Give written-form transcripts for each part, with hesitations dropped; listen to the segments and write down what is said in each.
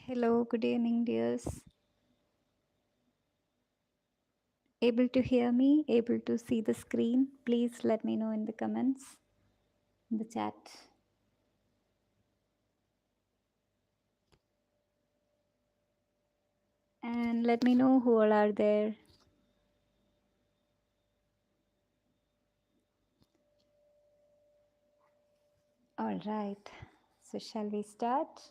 Hello, good evening, dears. Able to hear me? Able to see the screen? Please let me know in the comments, in the chat. And let me know who all are there. All right. So, shall we start?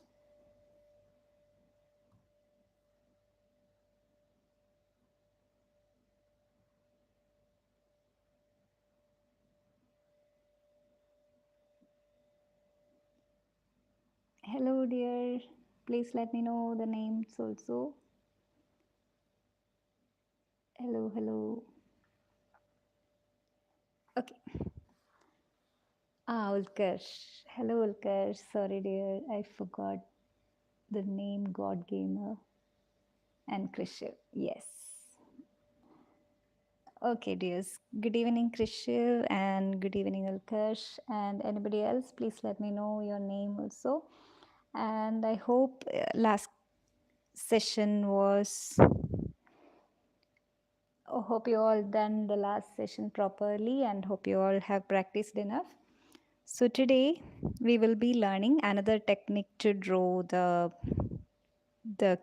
Hello, dear. Please let me know the names also. Hello, hello. Okay. Ulkarsh. Hello, Ulkarsh. Sorry, dear. I forgot the name God Gamer and Krishiv. Yes. Okay, dears. Good evening, Krishiv, and good evening, Ulkarsh, and anybody else. Please let me know your name also. And I hope last session was. Hope you all done the last session properly, and hope you all have practiced enough. So today we will be learning another technique to draw the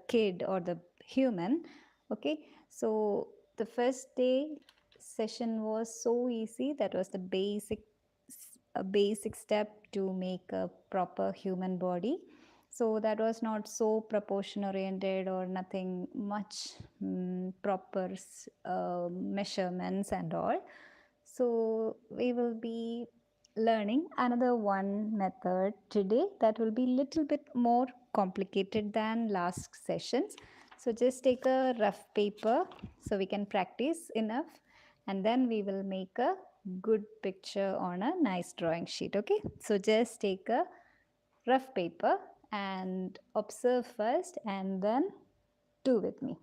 kid or the human. Okay, so the first day session was so easy. That was the a basic step to make a proper human body. So that was not so proportion oriented or nothing much proper measurements and all. So we will be learning another one method today that will be little bit more complicated than last sessions. So just take a rough paper so we can practice enough, and then we will make a good picture on a nice drawing sheet. Okay, so just take a rough paper and observe first and then do with me.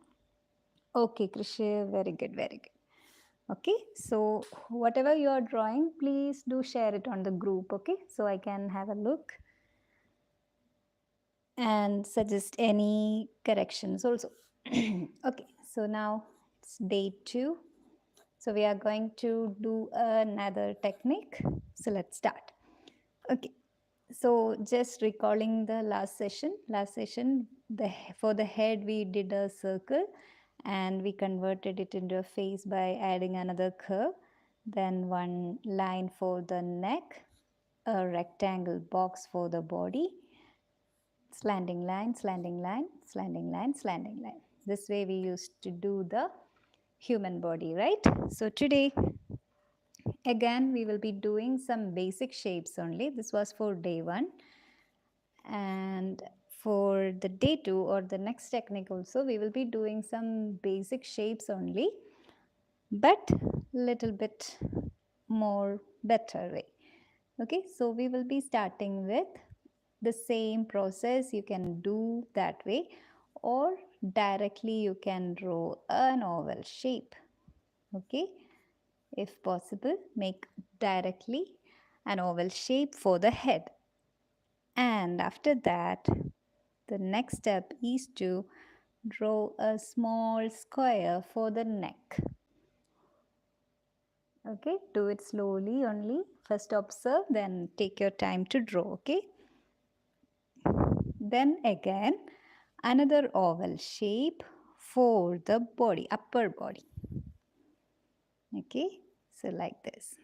Okay, Krishi, very good, very good. Okay, so whatever you are drawing, please do share it on the group. Okay, so I can have a look and suggest any corrections also. Okay, so now it's day 2. So we are going to do another technique. So let's start. Okay, so just recalling the last session. For the head we did a circle and we converted it into a face by adding another curve. Then one line for the neck, a rectangle box for the body, slanting line, slanting line, slanting line, slanting line. This way we used to do the human body, right? So today, again, we will be doing some basic shapes only. This was for day 1. And for the day 2 or the next technique also, we will be doing some basic shapes only, but little bit more better way. Okay, so we will be starting with the same process. You can do that way, or directly you can draw an oval shape. Okay, if possible, make directly an oval shape for the head. And after that, the next step is to draw a small square for the neck. Okay, do it slowly only. First observe, then take your time to draw. Okay, then again another oval shape for the body, upper body. Okay, so like this.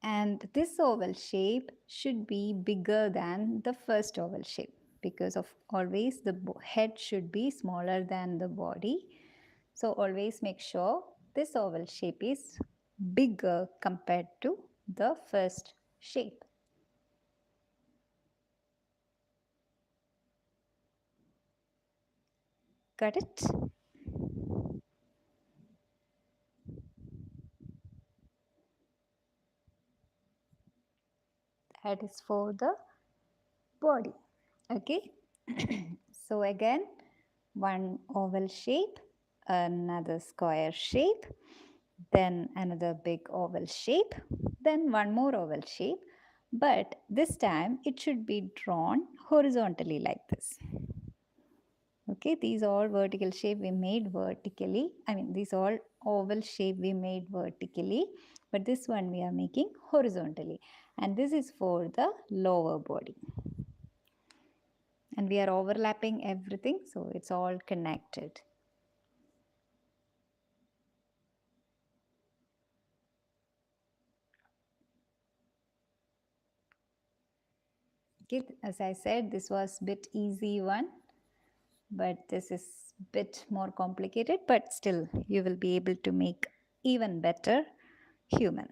And this oval shape should be bigger than the first oval shape, because of always the head should be smaller than the body. So always make sure this oval shape is bigger compared to the first shape. Got it? That is for the body. Okay. So again, one oval shape, another square shape, then another big oval shape, then one more oval shape, but this time it should be drawn horizontally like this. Okay, these all vertical shape we made vertically. I mean, these all oval shape we made vertically, but this one we are making horizontally. And this is for the lower body. And we are overlapping everything, so it's all connected. Okay, as I said, this was bit easy one, but this is bit more complicated, but still you will be able to make even better human.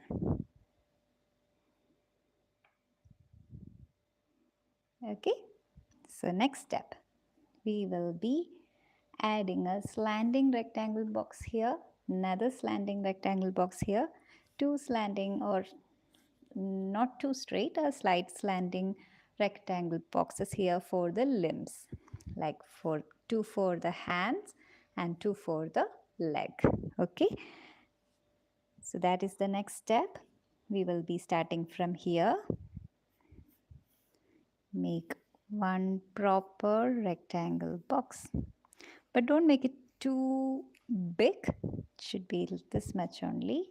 Okay, so next step, we will be adding a slanting rectangle box here, another slanting rectangle box here, two slanting or not too straight, a slight slanting rectangle boxes here for the limbs, like for two for the hands and two for the leg. Okay, so that is the next step. We will be starting from here. Make one proper rectangle box, but don't make it too big. It should be this much only.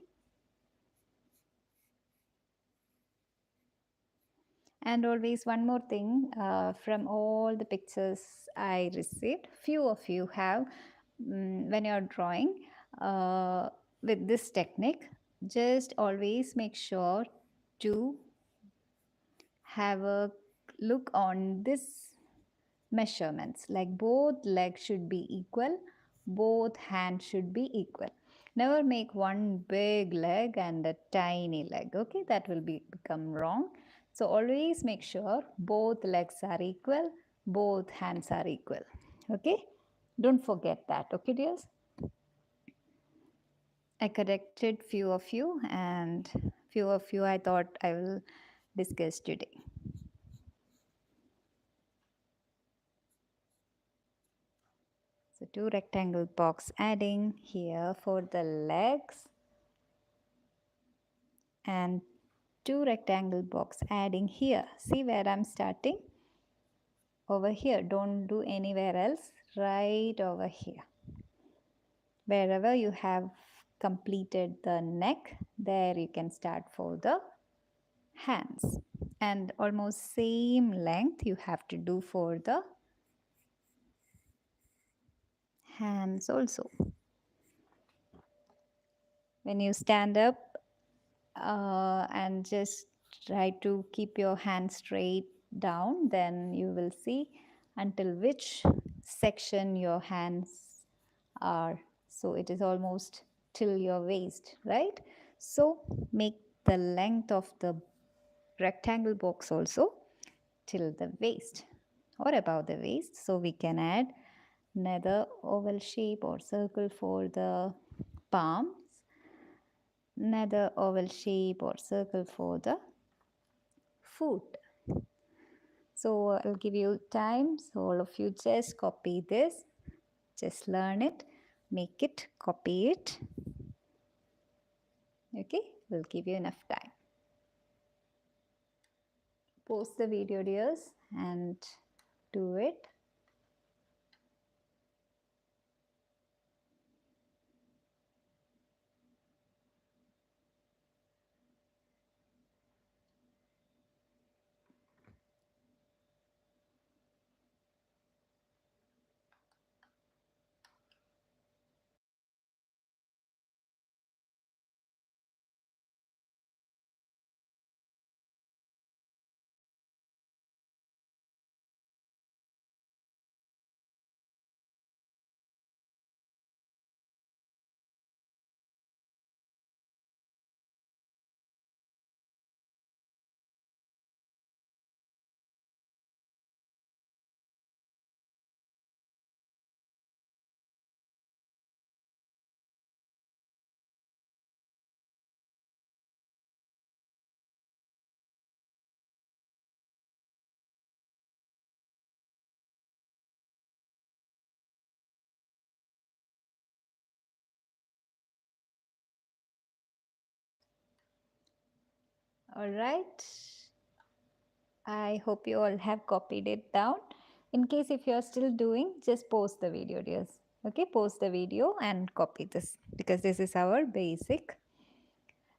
And always one more thing, from all the pictures I received, few of you have, when you're drawing with this technique, just always make sure to have a look on this measurements, like both legs should be equal, both hands should be equal. Never make one big leg and a tiny leg, okay? That will become wrong. So always make sure both legs are equal, both hands are equal, okay? Don't forget that, okay dears? I corrected few of you and few of you I thought I will discuss today. So two rectangle box adding here for the legs and two rectangle box adding here. See where I'm starting? Over here. Don't do anywhere else. Right over here. Wherever you have completed the neck, there you can start for the hands. And almost same length you have to do for the hands also. When you stand up and just try to keep your hands straight down, then you will see until which section your hands are. So it is almost till your waist, right? So make the length of the rectangle box also till the waist or above the waist. So we can add another oval shape or circle for the palms, another oval shape or circle for the foot. So I'll give you time. So all of you just copy this, just learn it, make it, copy it. Okay, we'll give you enough time. Pause the video, dears, and do it. All right. I hope you all have copied it down. In case if you are still doing, just pause the video, dears. Okay, pause the video and copy this because this is our basic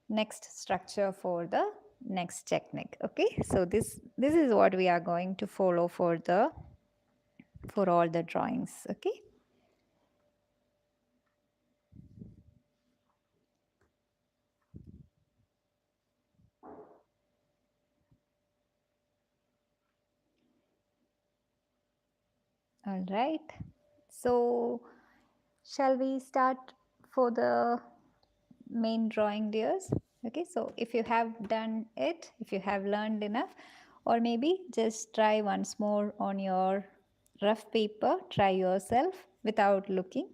next structure for the next technique. Okay, so this is what we are going to follow for all the drawings. Okay. All right. So, shall we start for the main drawing, dears? Okay, so if you have done it, if you have learned enough, or maybe just try once more on your rough paper, try yourself without looking.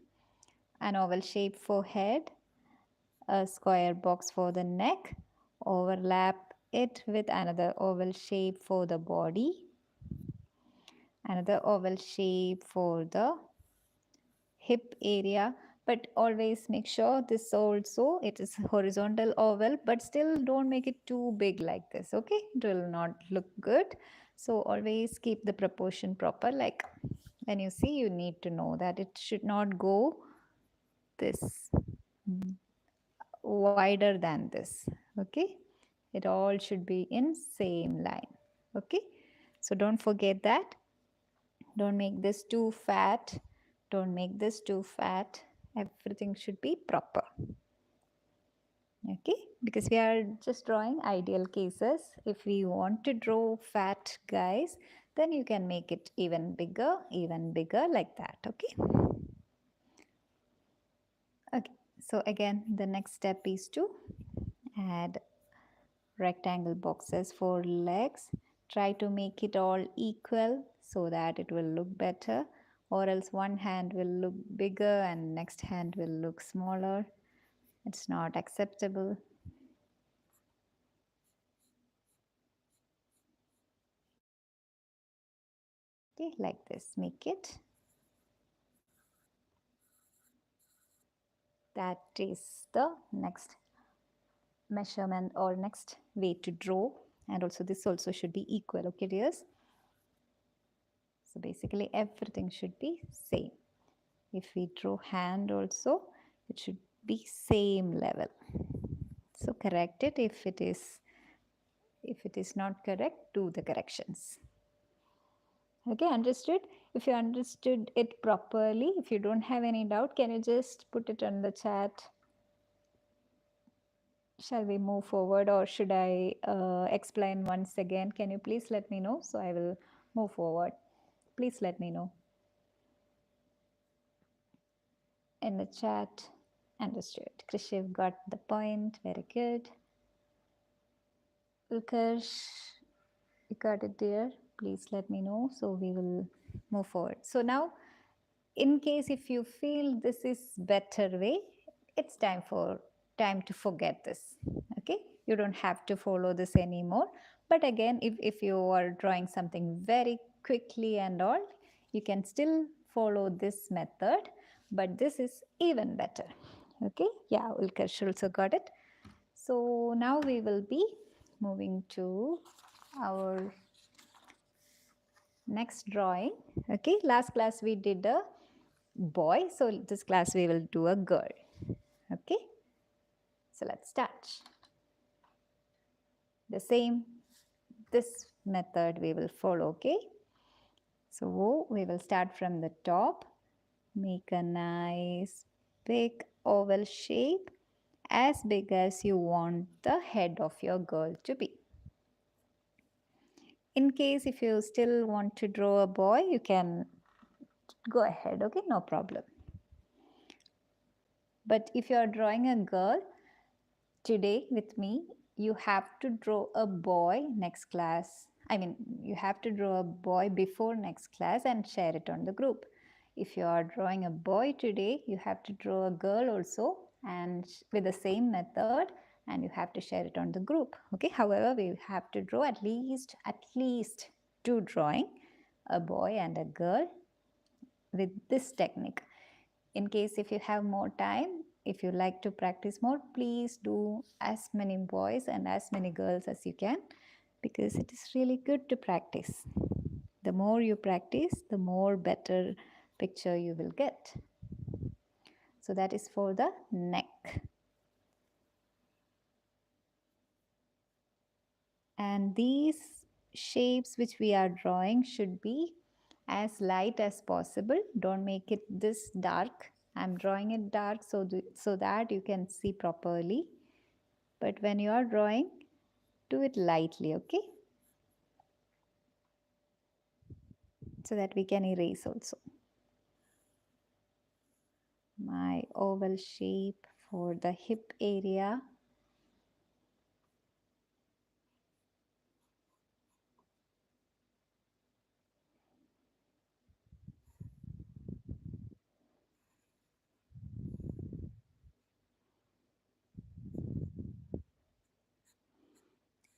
An oval shape for head, a square box for the neck, overlap it with another oval shape for the body, another oval shape for the hip area, but always make sure this also it is horizontal oval, but still don't make it too big like this. Okay, it will not look good. So always keep the proportion proper. Like when you see, you need to know that it should not go this wider than this. Okay, it all should be in same line. Okay, so don't forget that. Don't make this too fat. Don't make this too fat. Everything should be proper. Okay, because we are just drawing ideal cases. If we want to draw fat guys, then you can make it even bigger like that. Okay. Okay, so again, the next step is to add rectangle boxes for legs. Try to make it all equal so that it will look better, or else one hand will look bigger and next hand will look smaller. It's not acceptable. Okay, like this, make it. That is the next measurement or next way to draw, and also this also should be equal. Okay, dears. So basically everything should be same. If we draw hand also, it should be same level. So correct it if it is not correct, do the corrections. Okay, understood? If you understood it properly, if you don't have any doubt, can you just put it on the chat? Shall we move forward, or should I explain once again? Can you please let me know? So I will move forward. Please let me know in the chat. Understood. Krishiv got the point. Very good. Ulkarsh, you got it there. Please let me know. So we will move forward. So now, in case if you feel this is better way, it's time to forget this. Okay, you don't have to follow this anymore. But again, if you are drawing something very quickly and all, you can still follow this method, but this is even better. Okay, yeah, Ulkarsh also got it. So now we will be moving to our next drawing. Okay, last class we did a boy, so this class we will do a girl. Okay, so let's start. The same, this method we will follow. Okay, so we will start from the top, make a nice big oval shape as big as you want the head of your girl to be. In case if you still want to draw a boy, you can go ahead. Okay, no problem. But if you are drawing a girl today with me, you have to draw a boy next class. I mean, you have to draw a boy before next class and share it on the group. If you are drawing a boy today, you have to draw a girl also and with the same method, and you have to share it on the group. Okay, however, we have to draw at least two drawing, a boy and a girl with this technique. In case if you have more time, if you like to practice more, please do as many boys and as many girls as you can. because it is really good to practice. The more you practice, the more better picture you will get. So that is for the neck. And these shapes which we are drawing should be as light as possible. Don't make it this dark. I'm drawing it dark so that you can see properly. But when you are drawing, do it lightly, okay? So that we can erase also. My oval shape for the hip area.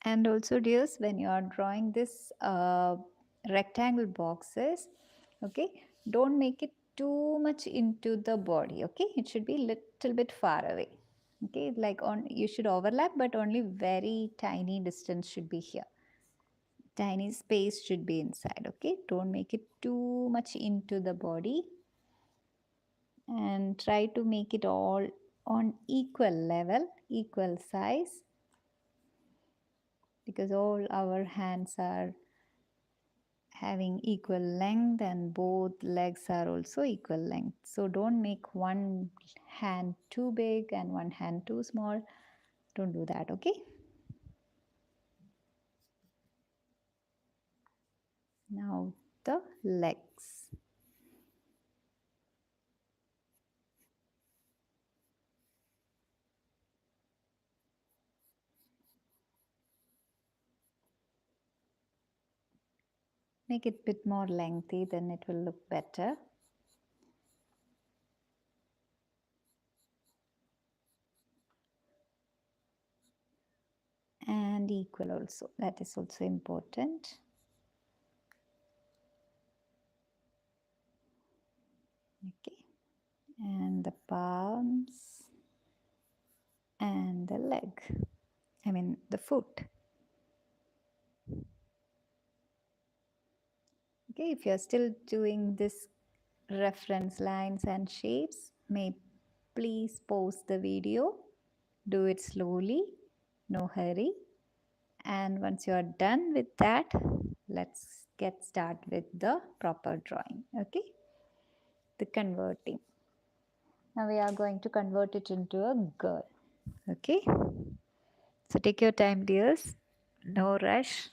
And also dears, when you are drawing this rectangle boxes, okay, don't make it too much into the body, okay? It should be little bit far away, okay? Like you should overlap, but only very tiny distance should be here. Tiny space should be inside, okay? Don't make it too much into the body, and try to make it all on equal level, equal size, because all our hands are having equal length and both legs are also equal length. So don't make one hand too big and one hand too small. Don't do that, okay? Now the legs. Make it a bit more lengthy, then it will look better. And equal also, that is also important. Okay, and the palms and the leg, I mean the foot. Okay, if you're still doing this reference lines and shapes, may please pause the video, do it slowly, no hurry. And once you are done with that, let's get started with the proper drawing, okay? The converting. Now we are going to convert it into a girl, okay? So take your time, dears, no rush.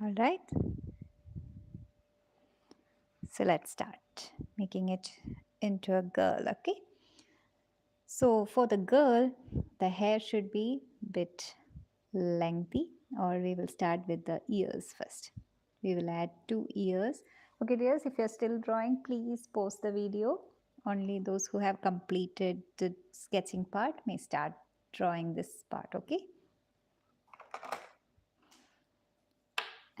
All right. So let's start making it into a girl, okay? So for the girl, the hair should be bit lengthy, or we will start with the ears first. We will add 2 ears. Okay dears, if you're still drawing, please pause the video. Only those who have completed the sketching part may start drawing this part, okay?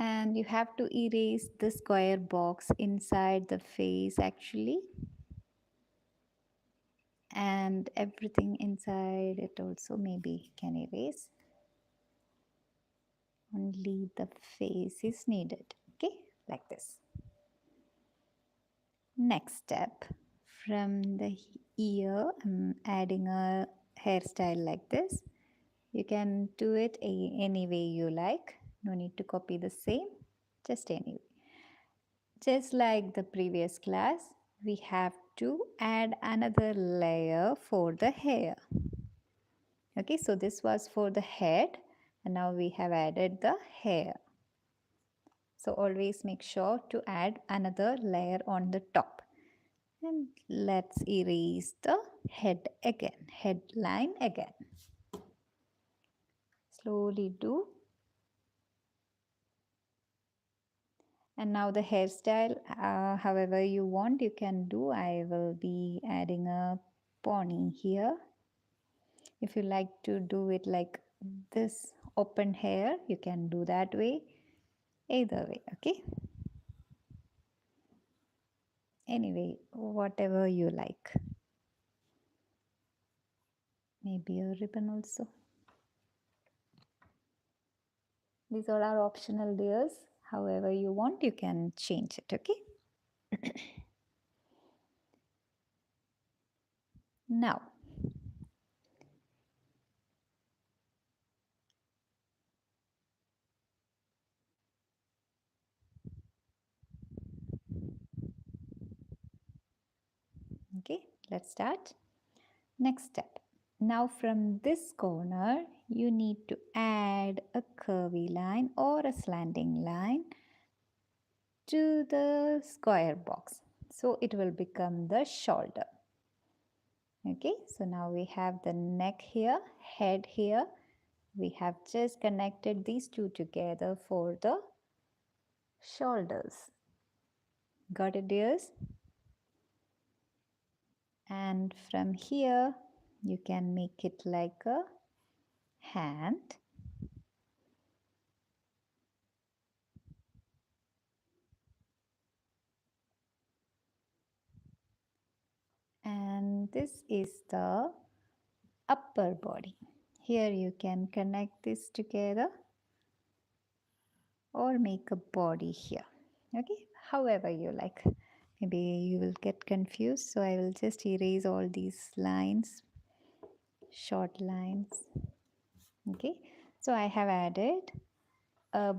And you have to erase the square box inside the face actually, and everything inside it also maybe can erase. Only the face is needed, okay, like this. Next step, from the ear I'm adding a hairstyle like this. You can do it any way you like, no need to copy the same, just anyway. Just like the previous class, we have to add another layer for the hair. Okay, so this was for the head. And now we have added the hair. So always make sure to add another layer on the top. And let's erase the head again, headline again. Slowly do. And now the hairstyle, however you want, you can do. I will be adding a pony here. If you like to do it like this open hair, you can do that way. Either way, okay? Anyway, whatever you like. Maybe a ribbon also. These all are optional layers. However you want, you can change it, okay? Now, okay, let's start. Next step. Now from this corner, you need to add a curvy line or a slanting line to the square box. So it will become the shoulder. Okay, so now we have the neck here, head here. We have just connected these two together for the shoulders. Got it, dears? And from here, you can make it like a hand. And this is the upper body. Here you can connect this together or make a body here. Okay, however you like. Maybe you will get confused, so I will just erase all these lines, short lines. Okay, so I have added a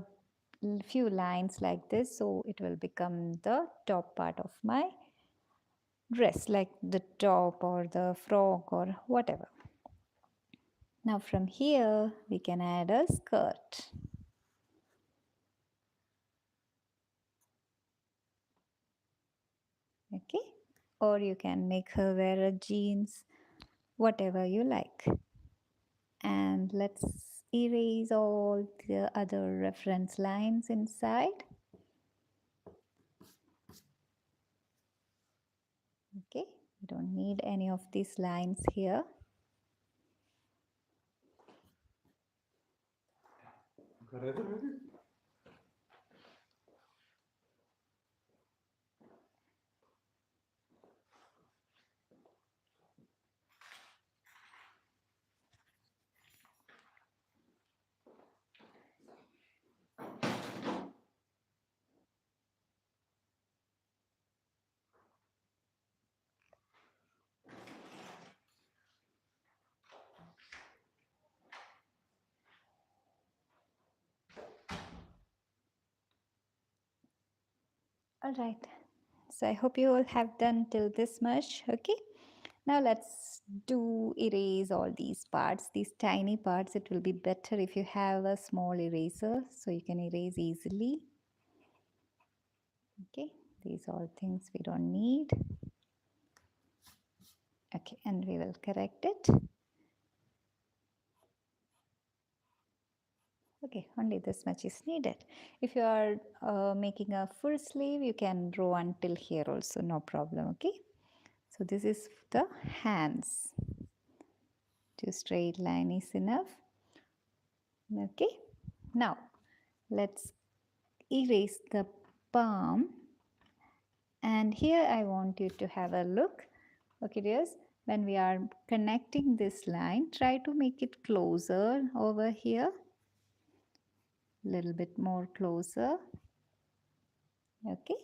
few lines like this, so it will become the top part of my dress, like the top or the frock or whatever. Now from here we can add a skirt. Okay, or you can make her wear a jeans, whatever you like. And let's erase all the other reference lines inside. Okay, we don't need any of these lines here. All right, so I hope you all have done till this much. Okay, now let's do erase all these parts, these tiny parts. It will be better if you have a small eraser so you can erase easily. Okay, these all things we don't need. Okay, and we will correct it. Okay, only this much is needed. If you are making a full sleeve, you can draw until here also, no problem, okay? So this is the hands. Two straight line is enough. Okay, now let's erase the palm. And here I want you to have a look. Okay, dears, when we are connecting this line, try to make it closer over here. Little bit more closer. Okay,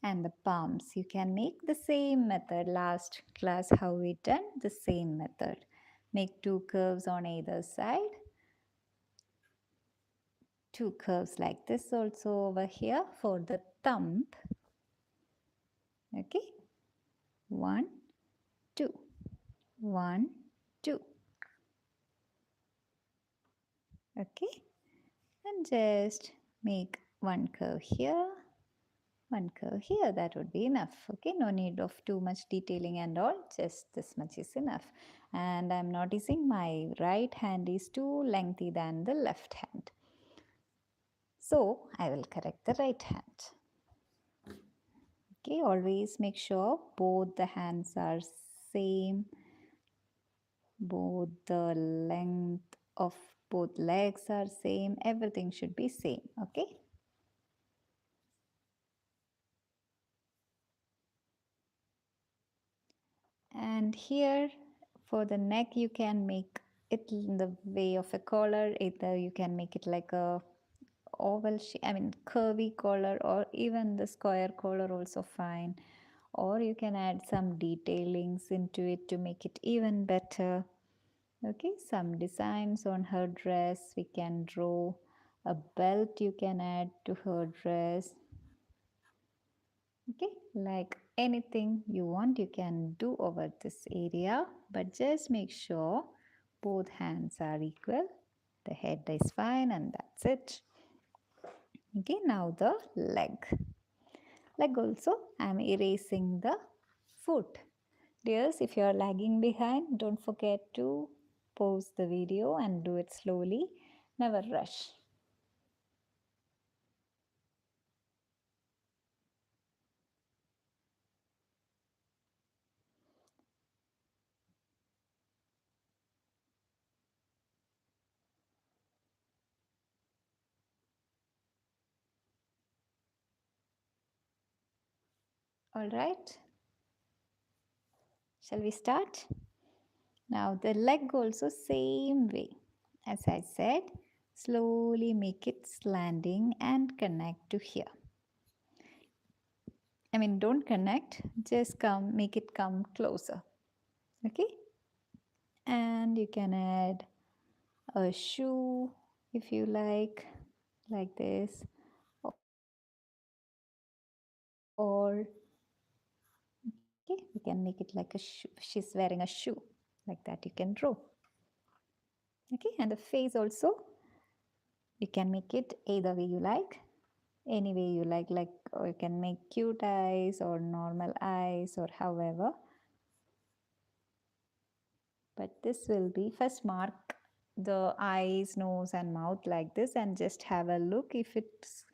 and the palms, you can make the same method. Last class how we done the same method. Make two curves on either side, two curves like this also over here for the thumb. Okay, 1 2 1 2. Okay, and just make one curve here, one curve here. That would be enough. Okay, no need of too much detailing and all, just this much is enough. And I'm noticing my right hand is too lengthy than the left hand, so I will correct the right hand. Okay, always make sure both the hands are same, both the length of both legs are same, everything should be same. Okay, and here for the neck you can make it in the way of a collar. Either you can make it like a oval shape, I mean curvy collar, or even the square collar also fine, or you can add some detailings into it to make it even better. Okay, some designs on her dress we can draw, a belt you can add to her dress. Okay, like anything you want you can do over this area, but just make sure both hands are equal, the head is fine, and that's it. Okay, now the leg also I'm erasing the foot. Dears, if you are lagging behind, don't forget to pause the video and do it slowly, never rush. All right, shall we start? Now the leg also same way. As I said, slowly make it slanting and connect to here. I mean, don't connect, just come, make it come closer. Okay, and you can add a shoe if you like this, or okay, we can make it like a shoe. She's wearing a shoe, like that you can draw. Okay, and the face also you can make it either way you like, any way you like, or you can make cute eyes or normal eyes or however. But this will be, first mark the eyes, nose and mouth like this, and just have a look if it's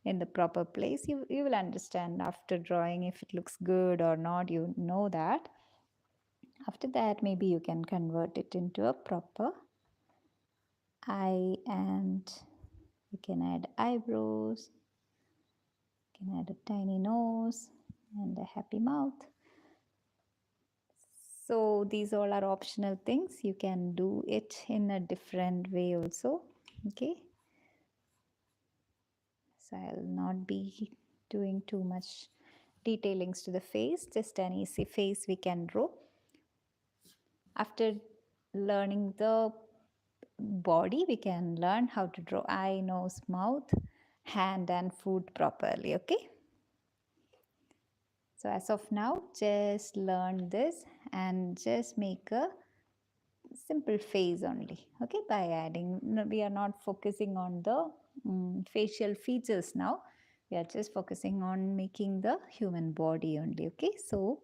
in the proper place. You will understand after drawing if it looks good or not, you know that. After that maybe you can convert it into a proper eye, and you can add eyebrows, you can add a tiny nose and a happy mouth. So these all are optional things, you can do it in a different way also. Okay, so I'll not be doing too much detailings to the face, just an easy face we can draw. After learning the body, we can learn how to draw eye, nose, mouth, hand and foot properly. Okay, so as of now just learn this and just make a simple face only. Okay, by adding, no, we are not focusing on the facial features now, we are just focusing on making the human body only. Okay, so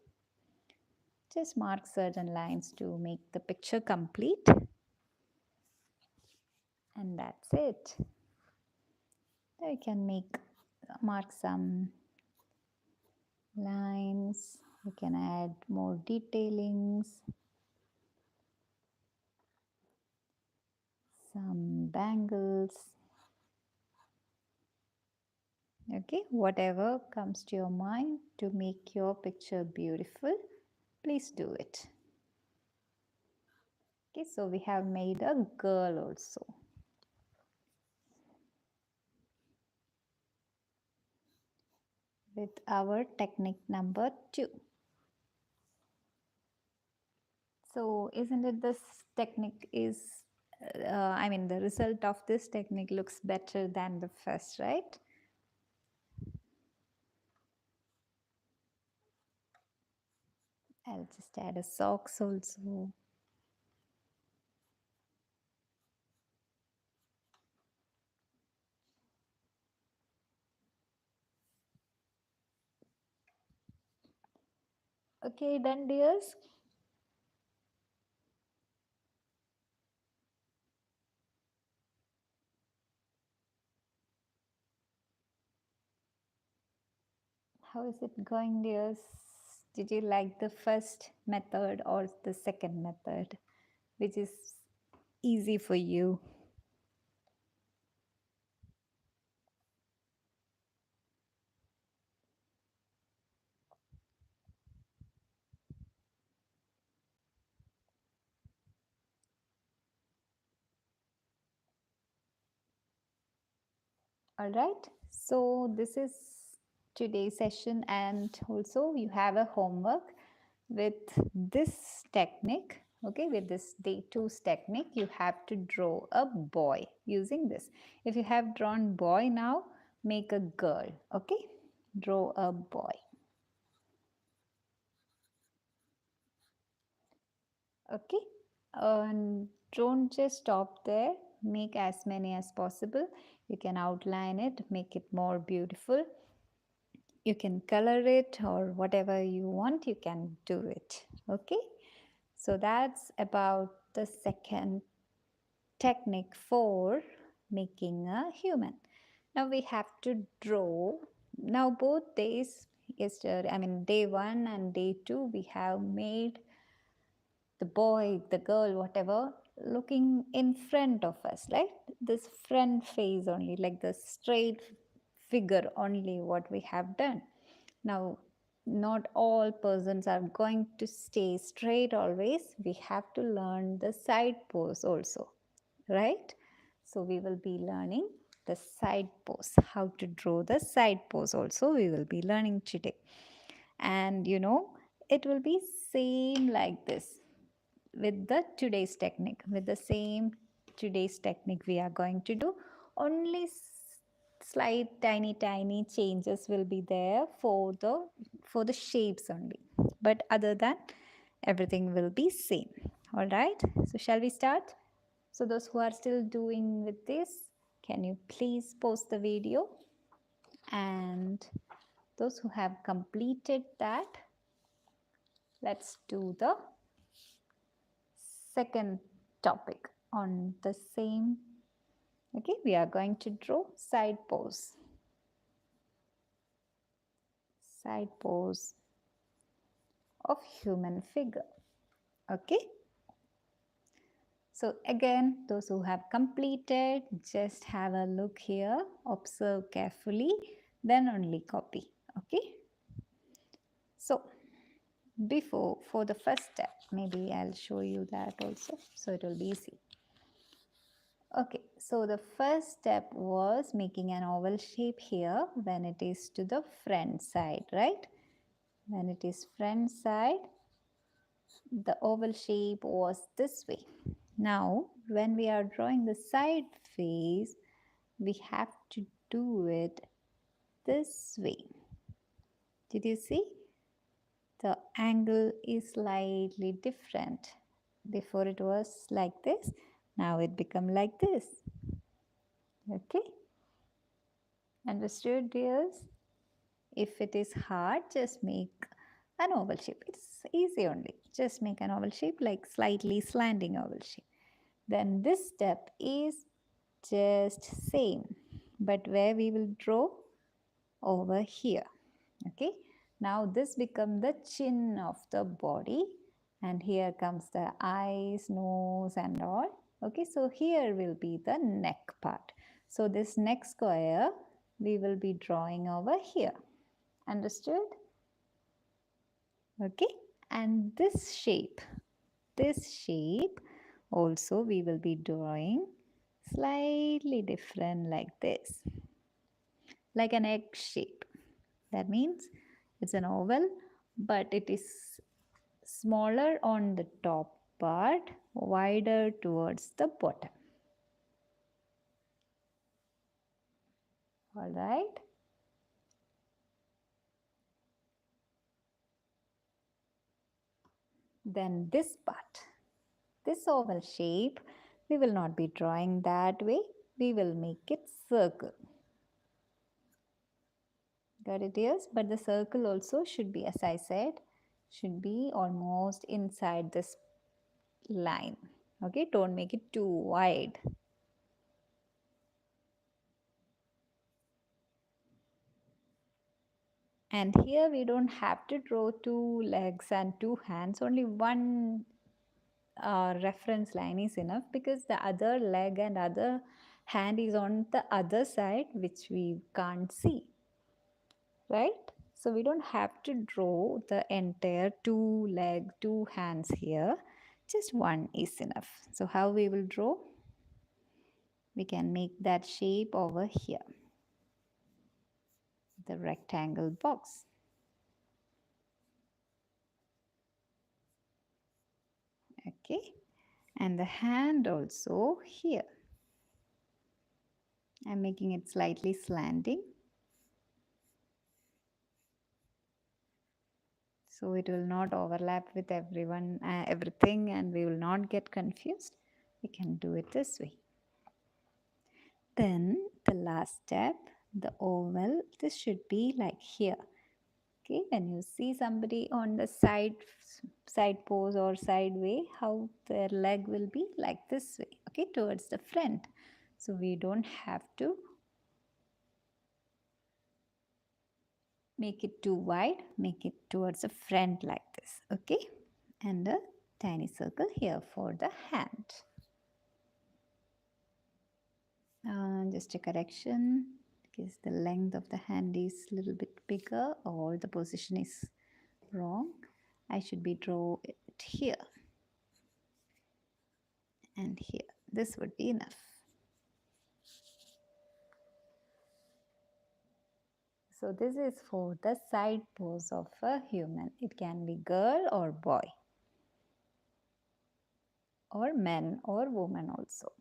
just mark certain lines to make the picture complete, and that's it. Now you can mark some lines, you can add more detailings, some bangles. Okay, whatever comes to your mind to make your picture beautiful, please do it. Okay, so we have made a girl also. With our technique number 2. So isn't it this technique is, I mean the result of this technique looks better than the first, right? I'll just add a socks also. Okay, done, dears? How is it going, dears? Did you like the first method or the second method, which is easy for you? All right. So this is today's session, and also you have a homework with this technique. Okay, with this day two's technique, you have to draw a boy using this. If you have drawn boy now, make a girl. Okay, draw a boy. Okay, and don't just stop there. Make as many as possible. You can outline it, make it more beautiful. You can color it or whatever you want, you can do it. Okay, so that's about the second technique for making a human. Now we have to draw. Now both days, yesterday, I mean day 1 and day 2, we have made the boy, the girl, whatever, looking in front of us, right? This front face only, like the straight figure only, what we have done. Now, not all persons are going to stay straight always. We have to learn the side pose also, right? So we will be learning the side pose, how to draw the side pose also we will be learning today. And it will be same like this with the today's technique. With the same today's technique we are going to do, only slight tiny changes will be there for the shapes only, but other than everything will be same. All right, so shall we start? So those who are still doing with this, can you please pause the video? And those who have completed that, let's do the second topic on the same. Okay, we are going to draw side pose. Side pose of human figure. Okay. So again, those who have completed, just have a look here, observe carefully, then only copy. Okay. So for the first step, maybe I'll show you that also, so it will be easy. Okay, so the first step was making an oval shape here when it is to the front side, right? When it is front side, the oval shape was this way. Now, when we are drawing the side face, we have to do it this way. Did you see? The angle is slightly different. Before it was like this, now it become like this. Okay? Understood, dears? If it is hard, just make an oval shape. It's easy only. Just make an oval shape, like slightly slanting oval shape. Then this step is just same, but where we will draw over here. Okay, now this become the chin of the body, and here comes the eyes, nose and all. Okay, so here will be the neck part. So this neck square we will be drawing over here. Understood? Okay, and this shape also we will be drawing slightly different like this, like an egg shape. That means it's an oval, but it is smaller on the top part, wider towards the bottom. All right. Then this part, this oval shape, we will not be drawing that way. We will make it circle. Got it, dears? But the circle also should be, as I said, should be almost inside this line. Okay, don't make it too wide. And here we don't have to draw 2 legs and 2 hands, only one reference line is enough, because the other leg and other hand is on the other side, which we can't see, right? So we don't have to draw the entire 2 leg, 2 hands here, just one is enough. So how we will draw? We can make that shape over here, the rectangle box. Okay, and the hand also here. I'm making it slightly slanting, so it will not overlap with everything, and we will not get confused. We can do it this way. Then the last step, the oval, this should be like here. Okay, when you see somebody on the side pose or side way, how their leg will be like this way, okay, towards the front. So we don't have to make it too wide, make it towards the front like this, okay? And a tiny circle here for the hand. Just a correction, because the length of the hand is a little bit bigger, or the position is wrong. I should be draw it here and here. This would be enough. So this is for the side pose of a human. It can be girl or boy, or men or woman also.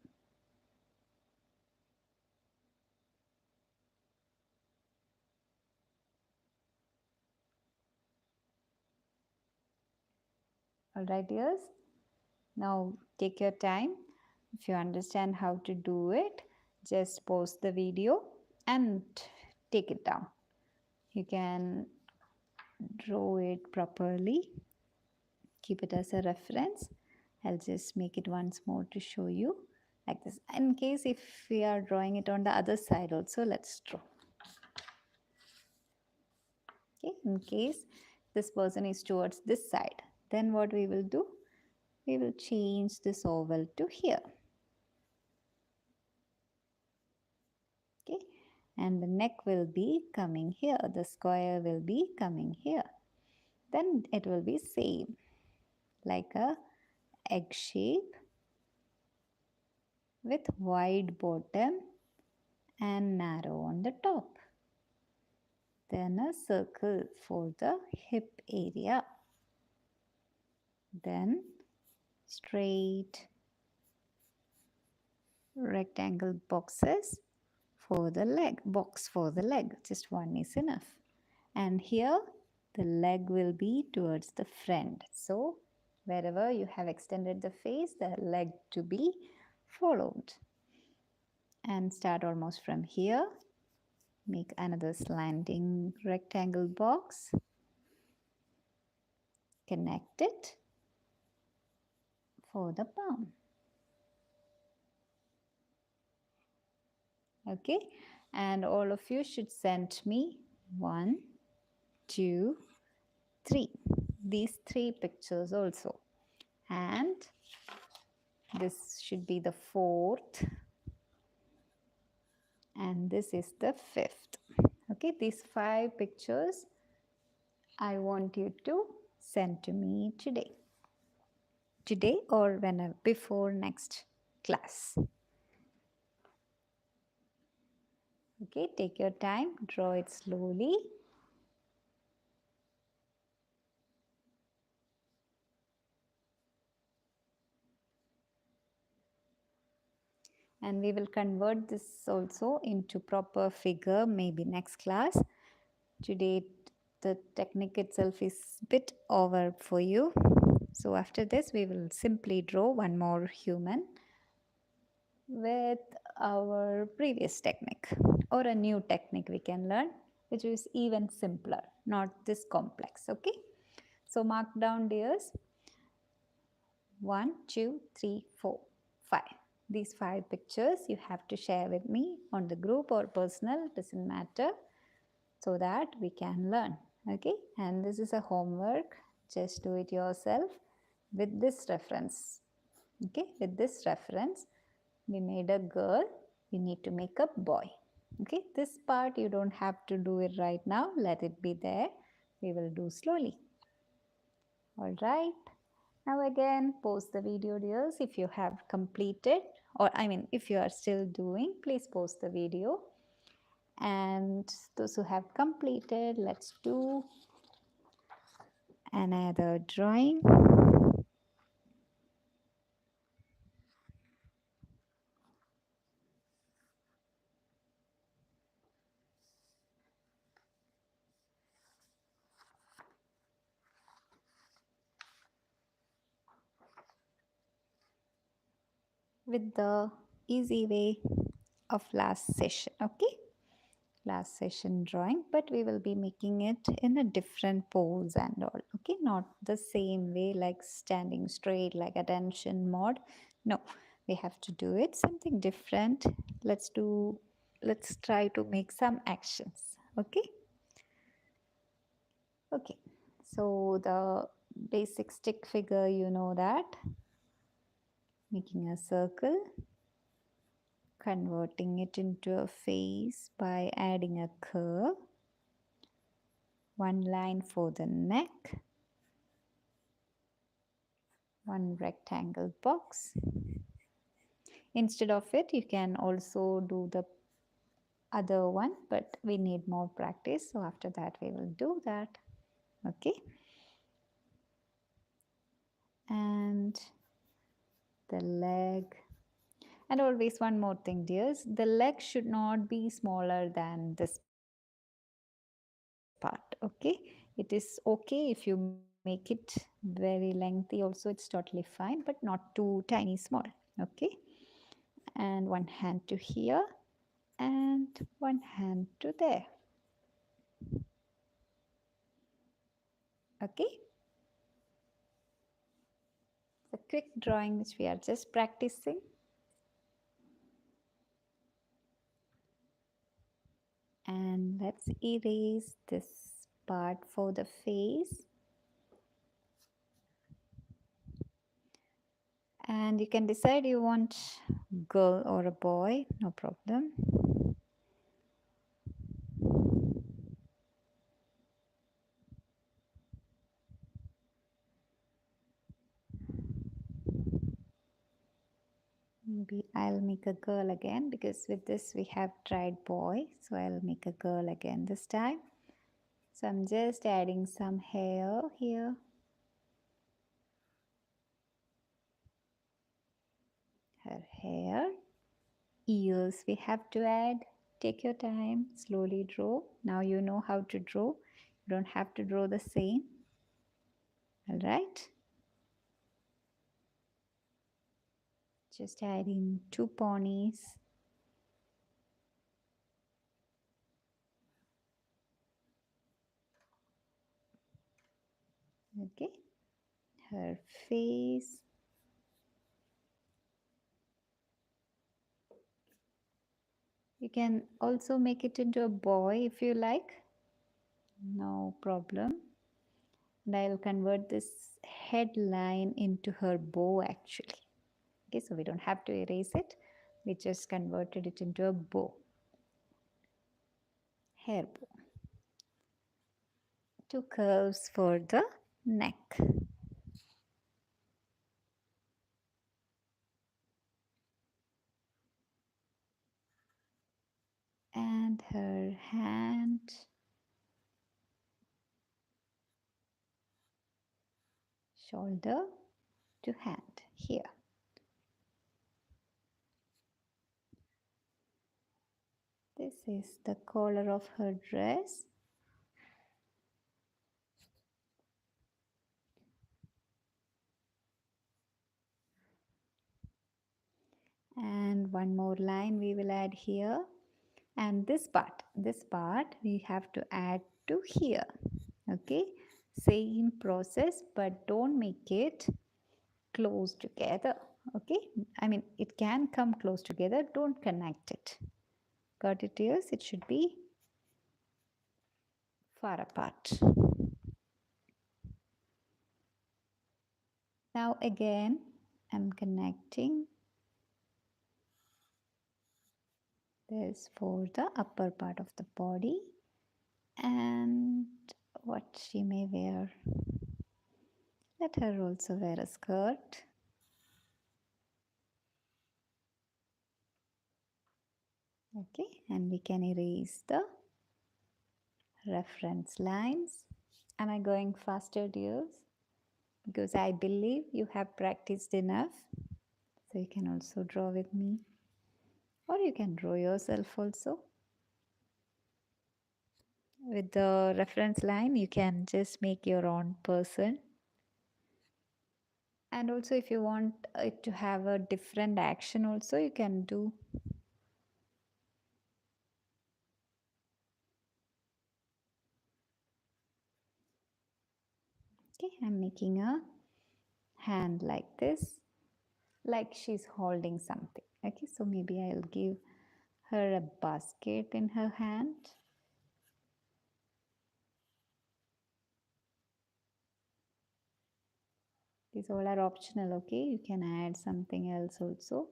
Alright, dears. Now take your time. If you understand how to do it, just pause the video and take it down. You can draw it properly. Keep it as a reference. I'll just make it once more to show you like this. In case if we are drawing it on the other side also, let's draw. Okay, in case this person is towards this side, then what we will do? We will change this oval to here. Okay, and the neck will be coming here. The square will be coming here. Then it will be same, like a egg shape with wide bottom and narrow on the top. Then a circle for the hip area. Then straight rectangle boxes for the leg, box for the leg, just one is enough. And here the leg will be towards the front. So wherever you have extended the face, the leg to be followed. And start almost from here. Make another slanting rectangle box. Connect it for the palm. Okay, and all of you should send me 1, 2, 3. These 3 pictures also. And this should be the 4th. And this is the 5th. Okay, these 5 pictures I want you to send to me today. Today or whenever before next class. Okay, take your time, draw it slowly. And we will convert this also into proper figure maybe next class. Today the technique itself is a bit over for you. So after this we will simply draw one more human with our previous technique, or a new technique we can learn, which is even simpler, not this complex. Okay, So mark down, dears. 1, 2, 3, 4, 5. These 5 pictures you have to share with me on the group or personal, doesn't matter, so that we can learn. Okay, and this is a homework. Just do it yourself with this reference. Okay, with this reference, we made a girl, we need to make a boy. Okay, this part you don't have to do it right now, let it be there. We will do slowly. All right. Now again, pause the video, dears, if you have completed, or I mean, if you are still doing, please pause the video. And those who have completed, let's do another drawing. With the easy way of last session. Okay, last session drawing, but we will be making it in a different pose and all. Okay, not the same way like standing straight like attention mode. No, we have to do it something different. Let's try to make some actions. Okay, okay, so the basic stick figure, you know that, making a circle, converting it into a face by adding a curve, one line for the neck, one rectangle box. Instead of it, you can also do the other one, but we need more practice, so after that we will do that. Okay, and the leg. And always one more thing, dears, the leg should not be smaller than this part. Okay, it is okay if you make it very lengthy also, it's totally fine, but not too tiny small. Okay, and one hand to here and one hand to there. Okay, a quick drawing which we are just practicing. And let's erase this part for the face. And you can decide you want girl or a boy, no problem. Maybe I'll make a girl again, because with this we have tried boy, so I'll make a girl again this time. So I'm just adding some hair here. Her hair. Ears we have to add. Take your time, slowly draw. Now you know how to draw. You don't have to draw the same. All right. Just adding 2 ponies. Okay. Her face. You can also make it into a boy if you like. No problem. And I'll convert this headline into her bow actually. Okay, so we don't have to erase it. We just converted it into a bow. Hair bow. 2 curves for the neck. And her hand. Shoulder to hand here. This is the collar of her dress. And one more line we will add here. And this part we have to add to here. Okay, same process, but don't make it close together. Okay, I mean, it can come close together, don't connect it. Got it, dears? It should be far apart. Now again, I'm connecting this for the upper part of the body and what she may wear. Let her also wear a skirt. Okay, and we can erase the reference lines. Am I going faster, dears? Because I believe you have practiced enough. So you can also draw with me, or you can draw yourself also. With the reference line, you can just make your own person. And also if you want it to have a different action also, you can do. Okay, I'm making a hand like this, like she's holding something. Okay, so maybe I'll give her a basket in her hand. These all are optional, okay? You can add something else also.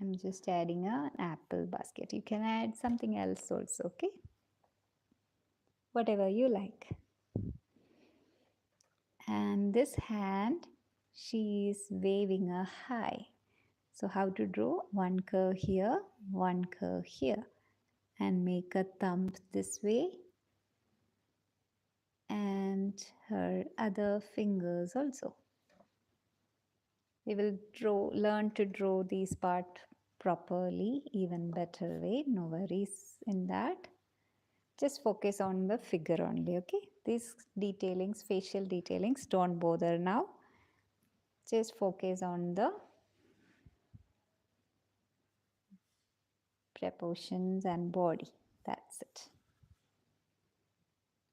I'm just adding an apple basket. You can add something else also, okay? Whatever you like. And this hand, she is waving a hi. So how to draw? One curve here, one curve here. And make a thumb this way. And her other fingers also. We will learn to draw these part properly, even better way. No worries in that. Just focus on the figure only, okay? These detailings, facial detailings, don't bother now. Just focus on the proportions and body. That's it.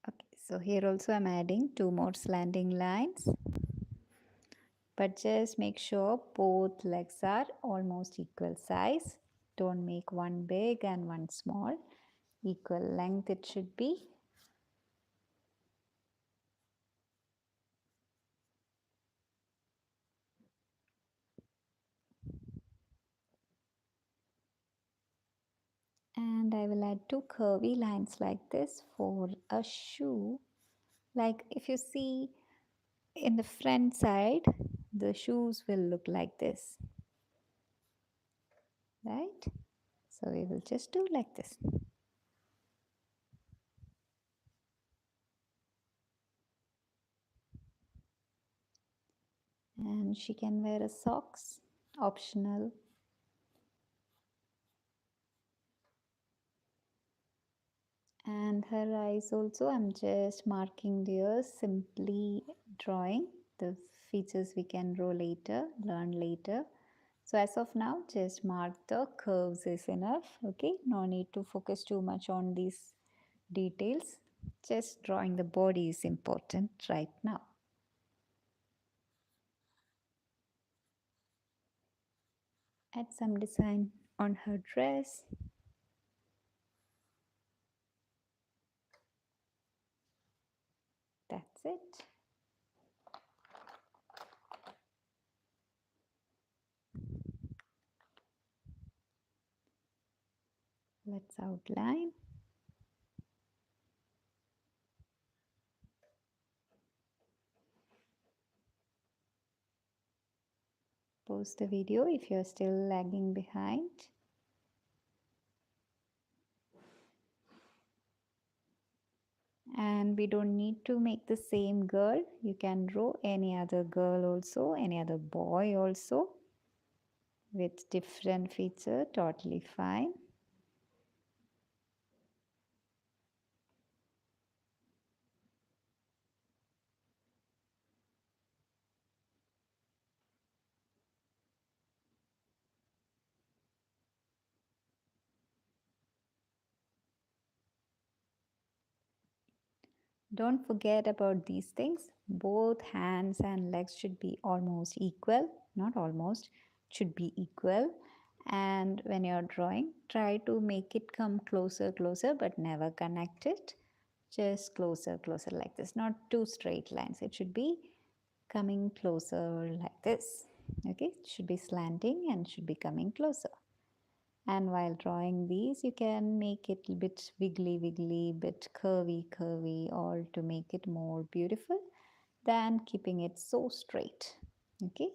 Okay, so here also I'm adding 2 more slanting lines. But just make sure both legs are almost equal size. Don't make one big and one small. Equal length it should be. And I will add 2 curvy lines like this for a shoe. Like if you see in the front side, the shoes will look like this. Right? So we will just do like this. And she can wear a socks, optional. And her eyes also, I'm just marking there, simply drawing. The features we can draw later, learn later. So as of now, just mark the curves is enough. Okay, no need to focus too much on these details. Just drawing the body is important right now. Add some design on her dress. That's it. Let's outline. Pause the video if you're still lagging behind. And we don't need to make the same girl. You can draw any other girl also, any other boy also with different feature, totally fine. Don't forget about these things. Both hands and legs should be almost equal, not almost, should be equal. And when you're drawing, try to make it come closer, closer, but never connect it. Just closer, closer like this, not two straight lines. It should be coming closer like this. Okay, it should be slanting and should be coming closer. And while drawing these, you can make it a bit wiggly, wiggly, bit curvy, curvy, or to make it more beautiful than keeping it so straight. Okay,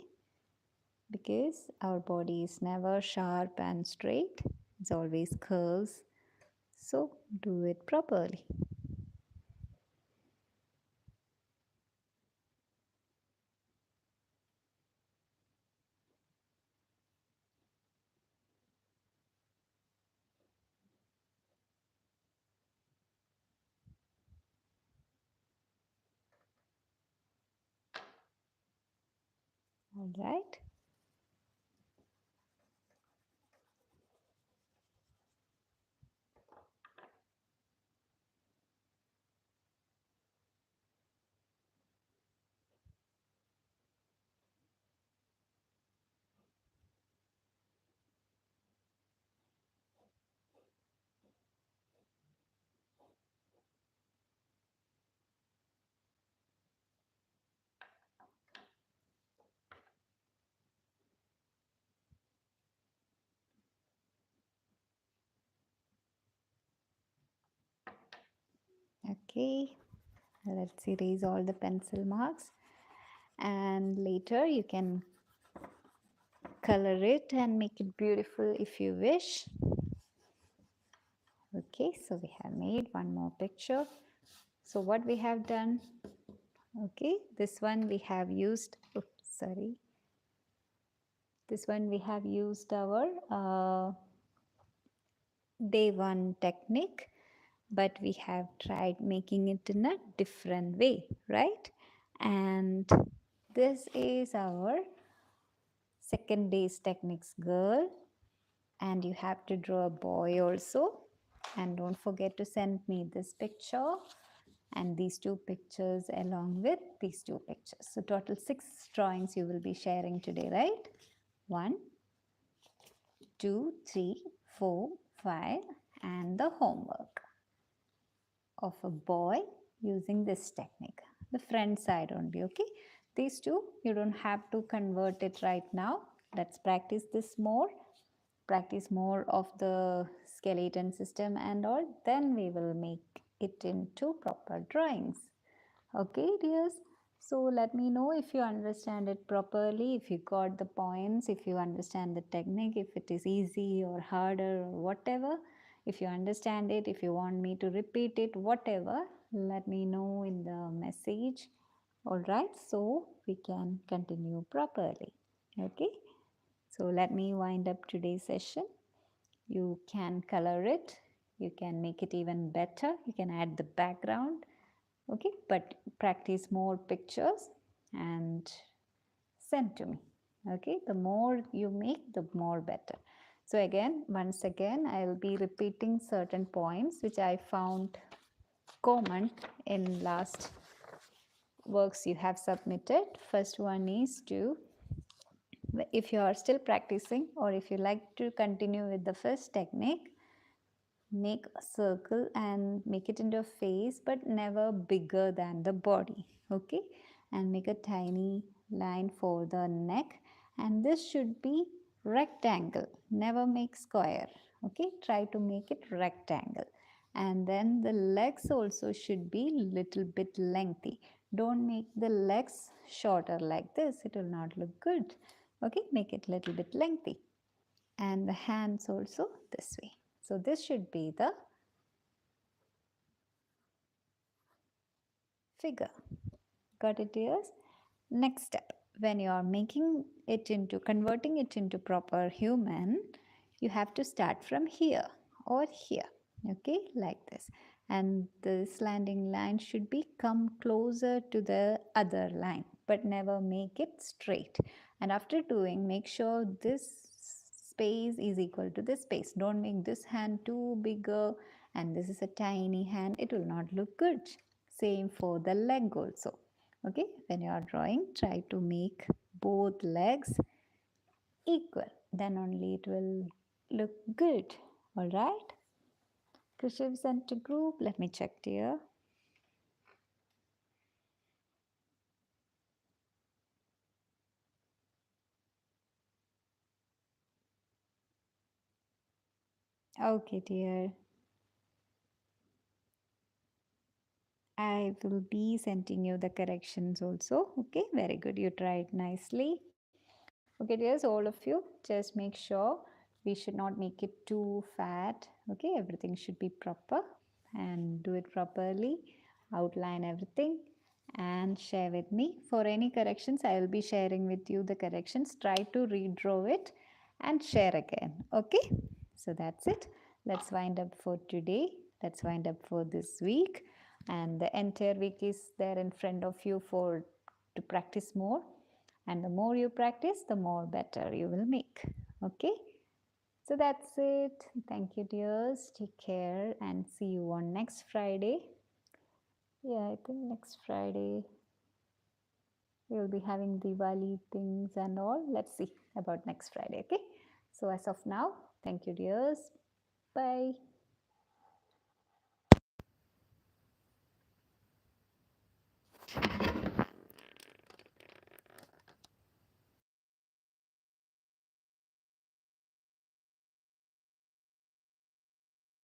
because our body is never sharp and straight, it's always curves. So do it properly. All right. Okay, let's erase all the pencil marks, and later you can color it and make it beautiful if you wish. Okay, so we have made one more picture. So what we have done, okay, this one we have used, sorry, this one we have used our day one technique, but we have tried making it in a different way, right? And this is our second day's techniques girl, and you have to draw a boy also. And don't forget to send me this picture and these two pictures along with these two pictures. So total 6 drawings you will be sharing today, right? 1, 2, 3, 4, 5, and the homework of a boy using this technique. The front side only, okay? These two, you don't have to convert it right now. Let's practice this more. Practice more of the skeleton system and all. Then we will make it into proper drawings. Okay, dears? So let me know if you understand it properly, if you got the points, if you understand the technique, if it is easy or harder or whatever. If you understand it, if you want me to repeat it, whatever, let me know in the message. All right, so we can continue properly. Okay, so let me wind up today's session. You can color it, you can make it even better, you can add the background. Okay, but practice more pictures and send to me. Okay, the more you make, the more better. So again, once again, I will be repeating certain points which I found common in last works you have submitted. First one is to, if you are still practicing or if you like to continue with the first technique, make a circle and make it into a face, but never bigger than the body. Okay, and make a tiny line for the neck, and this should be rectangle, never make square. Okay, try to make it rectangle. And then the legs also should be little bit lengthy. Don't make the legs shorter like this, it will not look good. Okay, make it little bit lengthy. And the hands also this way. So this should be the figure. Got it, dears? Next step, when you are making it into, converting it into proper human, you have to start from here or here. Okay, like this. And the slanting line should be come closer to the other line, but never make it straight. And after doing, make sure this space is equal to this space. Don't make this hand too bigger and this is a tiny hand. It will not look good. Same for the leg also. Okay, when you are drawing, try to make both legs equal. Then only it will look good. All right. Krishiv sent to group. Let me check here. Okay, dear. I will be sending you the corrections also. Okay, very good. You tried nicely. Okay, dears, all of you, just make sure we should not make it too fat. Okay, everything should be proper and do it properly. Outline everything and share with me. For any corrections, I will be sharing with you the corrections. Try to redraw it and share again. Okay, so that's it. Let's wind up for today. Let's wind up for this week. And the entire week is there in front of you for to practice more, and the more you practice, the more better you will make. Okay, so that's it. Thank you, dears. Take care and see you on next Friday. Yeah, I think next Friday we'll be having Diwali things and all. Let's see about next Friday. Okay, so as of now, thank you, dears. Bye.